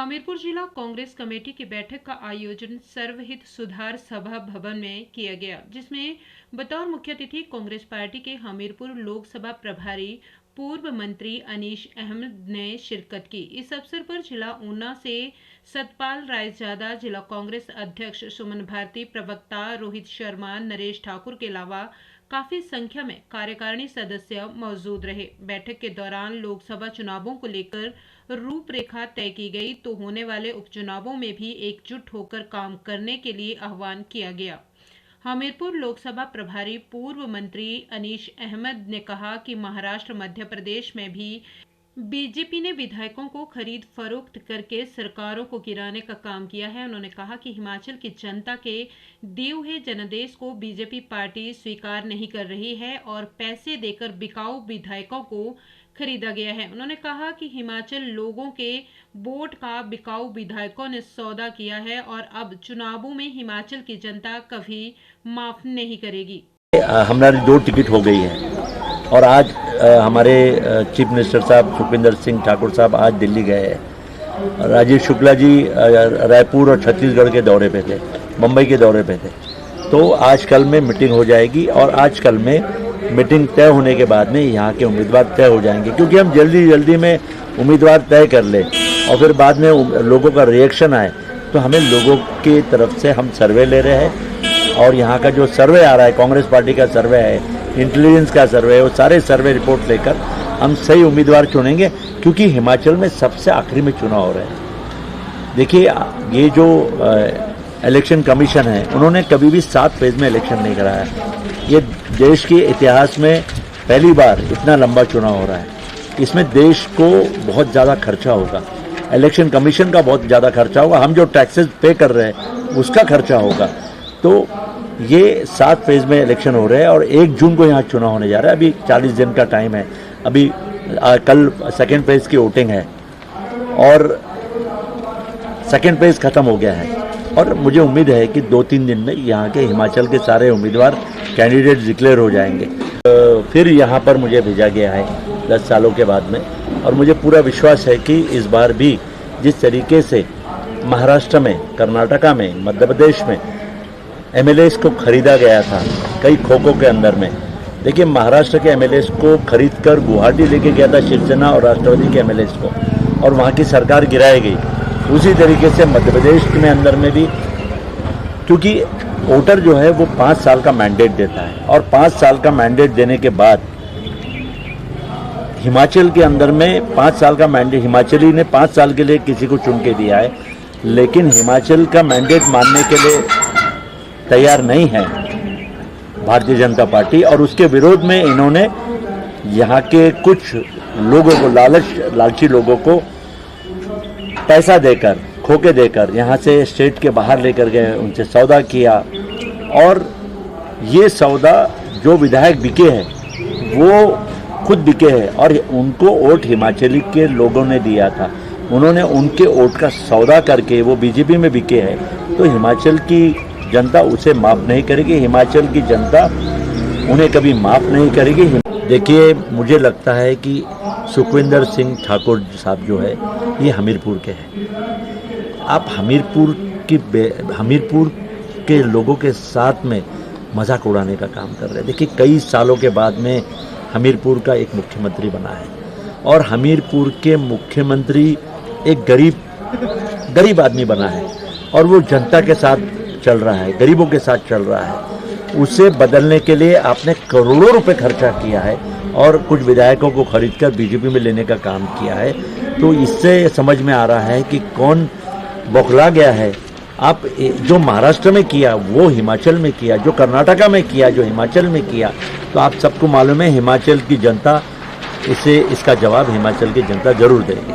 हमीरपुर जिला कांग्रेस कमेटी की बैठक का आयोजन सर्वहित सुधार सभा भवन में किया गया, जिसमें बतौर मुख्य अतिथि कांग्रेस पार्टी के हमीरपुर लोकसभा प्रभारी पूर्व मंत्री अनीश अहमद ने शिरकत की। इस अवसर पर जिला ऊना से सतपाल रायजादा, जिला कांग्रेस अध्यक्ष सुमन भारती, प्रवक्ता रोहित शर्मा, नरेश ठाकुर के अलावा काफी संख्या में कार्यकारिणी सदस्य मौजूद रहे। बैठक के दौरान लोकसभा चुनावों को लेकर रूपरेखा तय की गई, तो होने वाले उपचुनावों में भी एकजुट होकर काम करने के लिए आह्वान किया गया। हमीरपुर लोकसभा प्रभारी पूर्व मंत्री अनीश अहमद ने कहा कि महाराष्ट्र, मध्य प्रदेश में भी बीजेपी ने विधायकों को खरीद फरोख्त करके सरकारों को गिराने का काम किया है। उन्होंने कहा कि हिमाचल की जनता के दिए हुए जनादेश को बीजेपी पार्टी स्वीकार नहीं कर रही है और पैसे देकर बिकाऊ विधायकों को खरीदा गया है। उन्होंने कहा कि हिमाचल लोगों के वोट का बिकाऊ विधायकों ने सौदा किया है और अब चुनावों में हिमाचल की जनता कभी माफ नहीं करेगी। हमारी 2 टिकट हो गई है और आज हमारे चीफ मिनिस्टर साहब सुखविंदर सिंह ठाकुर साहब आज दिल्ली गए हैं। राजीव शुक्ला जी रायपुर और छत्तीसगढ़ के दौरे पे थे, मुंबई के दौरे पे थे। तो आज कल में मीटिंग हो जाएगी और आज कल में मीटिंग तय होने के बाद में यहाँ के उम्मीदवार तय हो जाएंगे, क्योंकि हम जल्दी में उम्मीदवार तय कर ले और फिर बाद में लोगों का रिएक्शन आए, तो हमें लोगों की तरफ से हम सर्वे ले रहे हैं और यहाँ का जो सर्वे आ रहा है, कांग्रेस पार्टी का सर्वे है, इंटेलिजेंस का सर्वे है, वो सारे सर्वे रिपोर्ट लेकर हम सही उम्मीदवार चुनेंगे, क्योंकि हिमाचल में सबसे आखिरी में चुनाव हो रहे हैं। देखिए, ये जो इलेक्शन कमीशन है, उन्होंने कभी भी 7 फेज में इलेक्शन नहीं कराया। ये देश के इतिहास में पहली बार इतना लंबा चुनाव हो रहा है। इसमें देश को बहुत ज़्यादा खर्चा होगा, इलेक्शन कमीशन का बहुत ज़्यादा खर्चा होगा, हम जो टैक्सेस पे कर रहे हैं उसका खर्चा होगा। तो ये 7 फेज में इलेक्शन हो रहे हैं और 1 जून को यहाँ चुनाव होने जा रहा है। अभी 40 दिन का टाइम है। अभी कल सेकेंड फेज की वोटिंग है और सेकेंड फेज खत्म हो गया है और मुझे उम्मीद है कि 2-3 दिन में यहाँ के हिमाचल के सारे उम्मीदवार कैंडिडेट डिक्लेयर हो जाएंगे। फिर यहाँ पर मुझे भेजा गया है 10 सालों के बाद में, और मुझे पूरा विश्वास है कि इस बार भी जिस तरीके से महाराष्ट्र में, कर्नाटका में, मध्य प्रदेश में एमएलएस को खरीदा गया था कई खोखों के अंदर में। देखिए, महाराष्ट्र के एमएलएस को खरीदकर गुवाहाटी लेके गया था शिवसेना और राष्ट्रवादी के एमएलएस को, और वहाँ की सरकार गिराई गई। उसी तरीके से मध्य प्रदेश में अंदर में भी, क्योंकि वोटर जो है वो 5 साल का मैंडेट देता है और 5 साल का मैंडेट देने के बाद हिमाचल के अंदर में 5 साल का मैंडेट, हिमाचली ने 5 साल के लिए किसी को चुन के दिया है, लेकिन हिमाचल का मैंडेट मानने के लिए तैयार नहीं है भारतीय जनता पार्टी, और उसके विरोध में इन्होंने यहाँ के कुछ लोगों को, लालची लोगों को पैसा देकर, खोके देकर यहाँ से स्टेट के बाहर लेकर गए, उनसे सौदा किया। और ये सौदा जो विधायक बिके हैं वो खुद बिके हैं और उनको वोट हिमाचली के लोगों ने दिया था। उन्होंने उनके वोट का सौदा करके वो बीजेपी में बिके हैं, तो हिमाचल की जनता उसे माफ़ नहीं करेगी, हिमाचल की जनता उन्हें कभी माफ़ नहीं करेगी। देखिए, मुझे लगता है कि सुखविंदर सिंह ठाकुर साहब जो है ये हमीरपुर के हैं। आप हमीरपुर के लोगों के साथ में मजाक उड़ाने का काम कर रहे हैं। देखिए, कई सालों के बाद में हमीरपुर का एक मुख्यमंत्री बना है और हमीरपुर के मुख्यमंत्री एक गरीब आदमी बना है और वो जनता के साथ चल रहा है, गरीबों के साथ चल रहा है। उसे बदलने के लिए आपने करोड़ों रुपए खर्चा किया है और कुछ विधायकों को खरीदकर बीजेपी में लेने का काम किया है। तो इससे समझ में आ रहा है कि कौन बौखला गया है। आप जो महाराष्ट्र में किया वो हिमाचल में किया, जो कर्नाटका में किया जो हिमाचल में किया, तो आप सबको मालूम है हिमाचल की जनता इसका जवाब हिमाचल की जनता जरूर देगी।